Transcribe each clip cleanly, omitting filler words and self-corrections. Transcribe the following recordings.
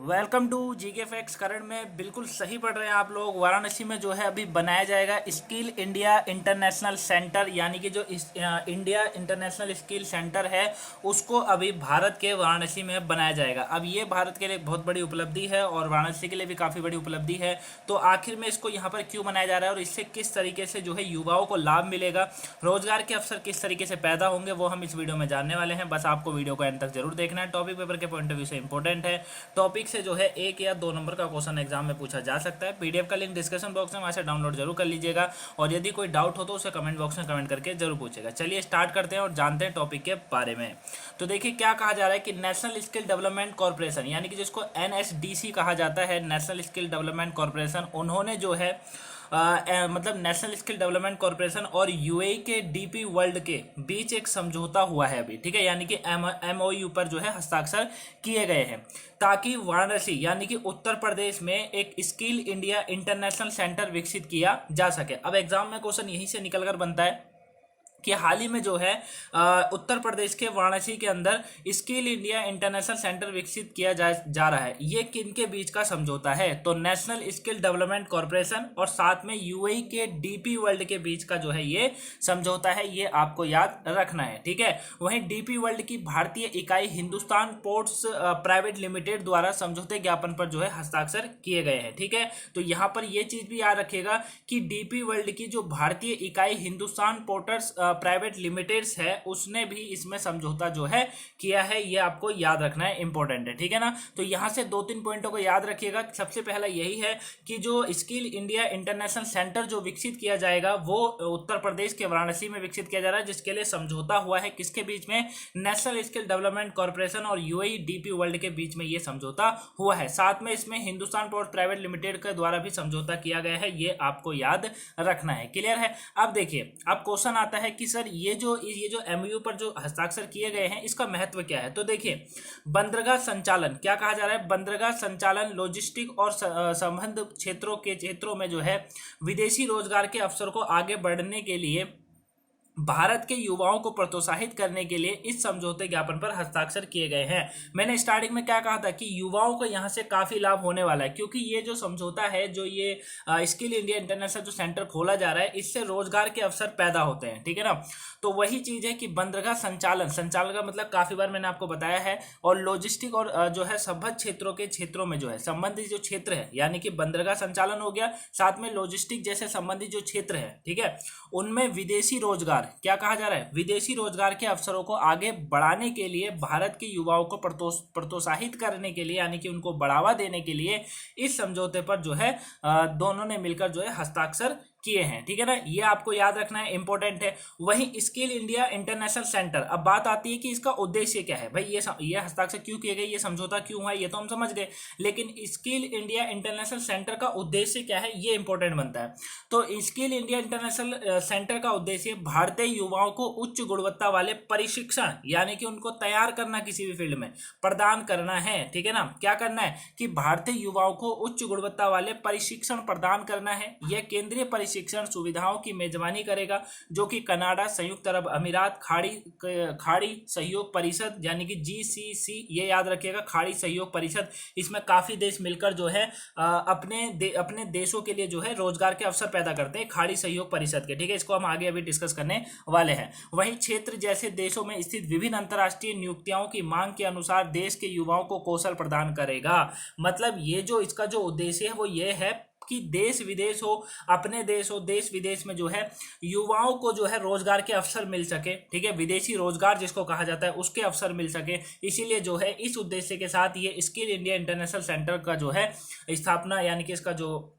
Welcome to GK facts. करण में बिल्कुल सही पढ़ रहे हैं आप लोग। वाराणसी में जो है अभी बनाया जाएगा स्किल इंडिया इंटरनेशनल सेंटर, यानी कि जो इंडिया इंटरनेशनल स्किल सेंटर है उसको अभी भारत के वाराणसी में बनाया जाएगा। अब ये भारत के लिए बहुत बड़ी उपलब्धि है और वाराणसी के लिए भी काफ़ी बड़ी उपलब्धि है। तो आखिर में इसको यहाँ पर क्यों बनाया जा रहा है और इससे किस तरीके से जो है युवाओं को लाभ मिलेगा, रोजगार के अवसर किस तरीके से पैदा होंगे, वो हम इस वीडियो में जानने वाले हैं। बस आपको वीडियो को एंड तक जरूर देखना है। टॉपिक पेपर के पॉइंट ऑफ व्यू से इंपॉर्टेंट है। टॉपिक से जो है 1 या 2 नंबर का क्वेश्चन एग्जाम में पूछा जा सकता है। पीडीएफ का लिंक डिस्क्रिप्शन बॉक्स में, वहां से डाउनलोड जरूर कर लीजिएगा और यदि कोई डाउट हो तो उसे कमेंट बॉक्स में कमेंट करके जरूर पूछेगा। चलिए स्टार्ट करते हैं और जानते हैं टॉपिक के बारे में। तो देखिए क्या कहा जा रहा है कि नेशनल स्किल डेवलपमेंट कॉर्पोरेशन, यानी कि जिसको एनएसडीसी कहा जाता है, नेशनल स्किल डेवलपमेंट कॉर्पोरेशन, उन्होंने जो है मतलब नेशनल स्किल डेवलपमेंट कॉर्पोरेशन और यूएई के डीपी वर्ल्ड के बीच एक समझौता हुआ है अभी, ठीक है, यानी कि एमओयू पर जो है हस्ताक्षर किए गए हैं ताकि वाराणसी यानी कि उत्तर प्रदेश में एक स्किल इंडिया इंटरनेशनल सेंटर विकसित किया जा सके। अब एग्जाम में क्वेश्चन यहीं से निकलकर बनता है कि हाल ही में जो है उत्तर प्रदेश के वाराणसी के अंदर स्किल इंडिया इंटरनेशनल सेंटर विकसित किया जा रहा है। ये किन के बीच का समझौता है? तो नेशनल स्किल डेवलपमेंट कॉर्पोरेशन और साथ में यूएई के डीपी वर्ल्ड के बीच का जो है ये समझौता है, ये आपको याद रखना है, ठीक है। वहीं डीपी वर्ल्ड की भारतीय इकाई हिंदुस्तान पोर्ट्स प्राइवेट लिमिटेड द्वारा समझौते ज्ञापन पर जो है हस्ताक्षर किए गए हैं, ठीक है। तो यहाँ पर यह चीज भी याद रखिएगा कि डीपी वर्ल्ड की जो भारतीय इकाई हिंदुस्तान पोर्ट्स प्राइवेट लिमिटेड्स है उसने भी इसमें समझौता जो है किया है। ये आपको याद रखना है, इंपॉर्टेंट है, ठीक है ना। तो यहां से 2-3 पॉइंटों को याद रखिएगा। सबसे पहला यही है कि जो स्किल इंडिया इंटरनेशनल सेंटर जो विकसित किया जाएगा वो उत्तर प्रदेश के वाराणसी में विकसित किया जा रहा है, जिसके लिए समझौता हुआ है किसके बीच में? नेशनल स्किल डेवलपमेंट कॉर्पोरेशन और यूएई डीपी वर्ल्ड के बीच में ये समझौता हुआ है। साथ में इसमें हिंदुस्तान पोर्ट प्राइवेट लिमिटेड के द्वारा भी समझौता किया गया है, ये आपको याद रखना है। क्लियर है? अब देखिए, अब क्वेश्चन आता है कि सर ये जो एमओयू पर जो हस्ताक्षर किए गए हैं इसका महत्व क्या है? तो देखिए, बंदरगाह संचालन, क्या कहा जा रहा है? बंदरगाह संचालन, लॉजिस्टिक और संबंध क्षेत्रों में जो है विदेशी रोजगार के अवसर को आगे बढ़ने के लिए भारत के युवाओं को प्रोत्साहित करने के लिए इस समझौते ज्ञापन पर हस्ताक्षर किए गए हैं। मैंने स्टार्टिंग में क्या कहा था कि युवाओं को यहां से काफी लाभ होने वाला है, क्योंकि ये जो समझौता है, जो ये स्किल इंडिया इंटरनेशनल जो सेंटर खोला जा रहा है, इससे रोजगार के अवसर पैदा होते हैं, ठीक है ना। तो वही चीज है कि बंदरगाह संचालन का मतलब काफी बार मैंने आपको बताया है, और लॉजिस्टिक और जो है संबद्ध क्षेत्रों में जो है संबंधित जो क्षेत्र है, यानी कि बंदरगाह संचालन हो गया, साथ में लॉजिस्टिक जैसे संबंधित जो क्षेत्र है, ठीक है, उनमें विदेशी रोजगार, क्या कहा जा रहा है? विदेशी रोजगार के अवसरों को आगे बढ़ाने के लिए, भारत के युवाओं को प्रोत्साहित करने के लिए, यानी कि उनको बढ़ावा देने के लिए इस समझौते पर जो है दोनों ने मिलकर जो है हस्ताक्षर किए हैं, ठीक है ना। ये आपको याद रखना है, इंपॉर्टेंट है। वहीं स्किल इंडिया इंटरनेशनल सेंटर, अब बात आती है कि इसका उद्देश्य क्या है। भाई ये हस्ताक्षर क्यों किए गए, ये समझौता क्यों हुआ, ये तो हम समझ गए, लेकिन स्किल इंडिया इंटरनेशनल सेंटर का उद्देश्य क्या है, ये इंपॉर्टेंट बनता है। तो स्किल इंडिया इंटरनेशनल सेंटर का उद्देश्य भारतीय युवाओं को उच्च गुणवत्ता वाले प्रशिक्षण, यानी कि उनको तैयार करना, किसी भी फील्ड में प्रदान करना है, ठीक है ना। क्या करना है कि भारतीय युवाओं को उच्च गुणवत्ता वाले प्रशिक्षण प्रदान करना है। यह केंद्रीय शिक्षण सुविधाओं की मेजबानी करेगा, जो कि कनाडा, संयुक्त अरब अमीरात, खाड़ी सहयोग परिषद, यानी कि जीसीसी, ये याद रखिएगा, खाड़ी सहयोग परिषद, इसमें काफी देश मिलकर जो है अपने देशों के लिए जो है रोजगार के अवसर पैदा करते हैं, खाड़ी सहयोग परिषद के, ठीक है। इसको हम आगे अभी डिस्कस करने वाले हैं। वहीं क्षेत्र जैसे देशों में स्थित विभिन्न अंतर्राष्ट्रीय नियुक्तियों की मांग के अनुसार देश के युवाओं को कौशल प्रदान करेगा। मतलब ये जो इसका जो उद्देश्य है वो ये है कि देश विदेश हो, अपने देश हो, देश विदेश में जो है युवाओं को जो है रोजगार के अवसर मिल सके, ठीक है, विदेशी रोजगार जिसको कहा जाता है उसके अवसर मिल सके। इसीलिए जो है इस उद्देश्य के साथ ये स्किल इंडिया इंटरनेशनल सेंटर का जो है स्थापना, यानी कि इसका जो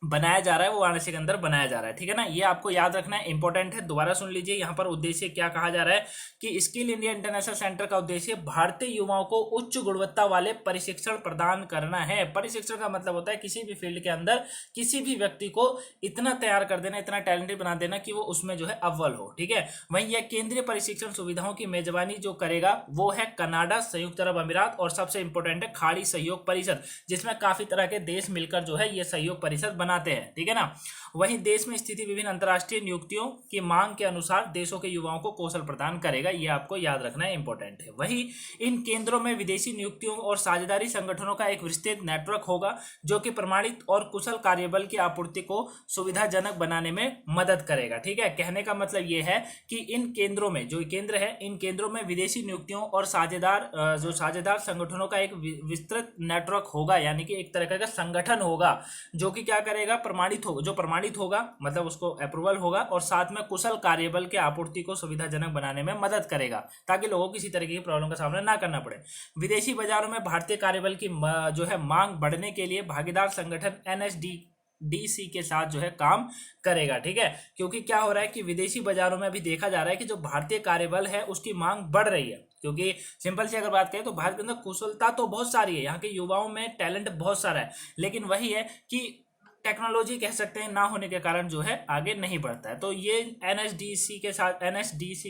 बनाया जा रहा है वो वाराणसी के अंदर बनाया जा रहा है, ठीक है ना। ये आपको याद रखना है, इंपॉर्टेंट है। दोबारा सुन लीजिए, यहाँ पर उद्देश्य क्या कहा जा रहा है कि स्किल इंडिया इंटरनेशनल सेंटर का उद्देश्य भारतीय युवाओं को उच्च गुणवत्ता वाले प्रशिक्षण प्रदान करना है। प्रशिक्षण का मतलब होता है किसी भी फील्ड के अंदर किसी भी व्यक्ति को इतना तैयार कर देना, इतना टैलेंटेड बना देना कि वो उसमें जो है अव्वल हो, ठीक है। वहीं यह केंद्रीय प्रशिक्षण सुविधाओं की मेजबानी जो करेगा वो है कनाडा, संयुक्त अरब अमीरात और सबसे इंपॉर्टेंट है खाड़ी सहयोग परिषद, जिसमें काफी तरह के देश मिलकर जो है ये सहयोग परिषद बनाते हैं, ठीक है ना। वहीं देश में स्थिति विभिन्न अंतर्राष्ट्रीय नियुक्तियों की मांग के अनुसार देशों के युवाओं को कौशल प्रदान करेगा, ये आपको याद रखना इंपॉर्टेंट है। वहीं इन केंद्रों में विदेशी नियुक्तियों और साझेदारी संगठनों का एक विस्तृत नेटवर्क होगा जो कि प्रमाणित और कुशल कार्यबल की आपूर्ति को सुविधाजनक बनाने में मदद करेगा, ठीक है। कहने का मतलब ये है कि इन केंद्रों में, जो केंद्र है, इन केंद्रों में विदेशी नियुक्तियों और साझेदार संगठनों का एक विस्तृत नेटवर्क होगा, यानी कि एक तरह का संगठन होगा जो कि क्या करेगा, प्रमाणित होगा, जो प्रमाणित होगा मतलब उसको अप्रूवल होगा, और साथ में कुशल कार्यबल के आपूर्ति को सुविधाजनक बनाने में मदद करेगा ताकि लोगों को किसी तरह की प्रॉब्लम का सामना ना करना पड़े। विदेशी बाजारों में भारतीय कार्यबल की जो है मांग बढ़ने के लिए भागीदार संगठन NSDC के साथ जो है काम करेगा, ठीक है। क्योंकि क्या हो रहा है कि विदेशी बाजारों में अभी देखा जा रहा है कि जो भारतीय कार्यबल है उसकी मांग बढ़ रही है, क्योंकि सिंपल से अगर बात करें तो भारत के अंदर कुशलता तो बहुत सारी है, यहाँ के युवाओं में टैलेंट बहुत सारा है, लेकिन वही है कि टेक्नोलॉजी कह सकते हैं ना होने के कारण जो है आगे नहीं बढ़ता है। तो ये NSDC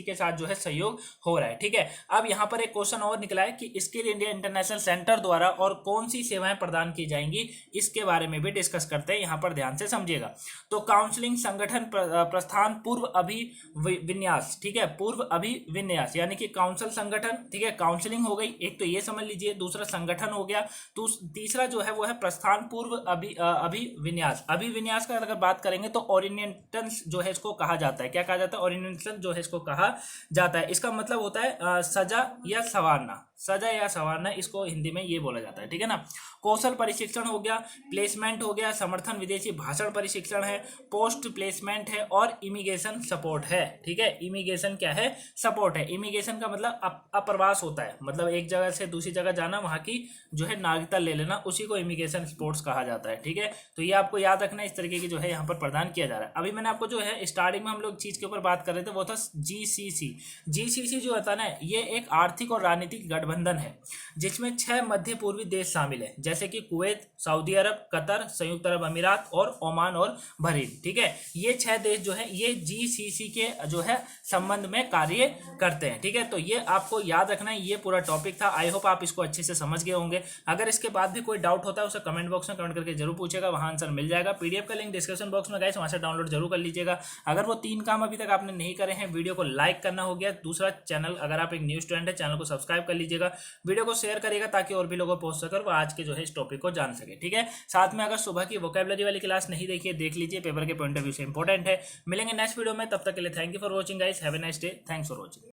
के साथ जो है सहयोग हो रहा है, ठीक है। अब यहाँ पर एक क्वेश्चन और निकला है कि स्किल इंडिया इंटरनेशनल सेंटर द्वारा और कौन सी सेवाएं प्रदान की जाएंगी, इसके बारे में भी डिस्कस करते हैं, यहाँ पर ध्यान से समझिएगा। तो काउंसलिंग, संगठन प्रस्थान, पूर्व अभिविन्यास, ठीक है, पूर्व अभिविन्यास यानी कि काउंसिल संगठन, ठीक है, काउंसलिंग हो गई एक, तो ये समझ लीजिए, दूसरा संगठन हो गया, तो तीसरा जो है वो है प्रस्थान पूर्व अभिविन्यास। अभिविन्यास का अगर बात करेंगे तो ओरिएंटेशन जो है इसको कहा जाता है, क्या कहा जाता है, ओरिएंटेशन जो है इसको कहा जाता है। इसका मतलब होता है सजा या संवारना, इसको हिंदी में ये बोला जाता है, ठीक है ना। कौशल प्रशिक्षण हो गया, प्लेसमेंट हो गया, समर्थन विदेशी भाषण प्रशिक्षण है, पोस्ट प्लेसमेंट है, और इमिग्रेशन सपोर्ट है, ठीक है। इमिग्रेशन क्या है, सपोर्ट है। इमिग्रेशन का मतलब अप्रवास होता है, मतलब एक जगह से दूसरी जगह जाना, वहां की जो है नागरिकता ले लेना, उसी को इमिग्रेशन सपोर्ट्स कहा जाता है, ठीक है। तो ये आपको याद रखना, इस तरीके की जो है यहाँ पर प्रदान किया जा रहा है। अभी मैंने आपको जो है स्टार्टिंग में हम लोग चीज के ऊपर बात कर रहे थे, वो था GCC जो होता है ना, ये एक आर्थिक और राजनीतिक गठबंधन है जिसमें 6 मध्य पूर्वी देश शामिल है, जैसे कि कुवैत, सऊदी अरब, कतर, संयुक्त अरब अमीरात और ओमान और बहरीन, ठीक है। ये 6 देश जो है ये GCC के जो है संबंध में कार्य करते हैं, ठीक है। तो ये आपको याद रखना है, ये पूरा टॉपिक था। आई होप आप इसको अच्छे से समझ गए होंगे। अगर इसके बाद भी कोई डाउट होता है उसे कमेंट बॉक्स में कमेंट करके जरूर पूछेगा, वहां आंसर मिल जाएगा। PDF का लिंक डिस्क्रिप्शन बॉक्स में गाइस, वहां से डाउनलोड जरूर कर लीजिएगा। अगर वो 3 काम अभी तक आपने नहीं करे हैं, वीडियो को लाइक करना हो गया, दूसरा चैनल, अगर आप एक न्यू स्टूडेंट है, चैनल को सब्सक्राइब कर लीजिएगा, वीडियो को शेयर करिएगा ताकि और भी लोगों को पहुंच सके और वो आज के जो है इस टॉपिक को जान सके, ठीक है। साथ में अगर सुबह की वोकैबुलरी वाली क्लास नहीं देखिए, देख लीजिए, पेपर के पॉइंट ऑफ व्यू से इंपॉर्टेंट है। मिलेंगे नेक्स्ट वीडियो में, तब तक के लिए thank you for watching guys, have a nice day, thanks for watching.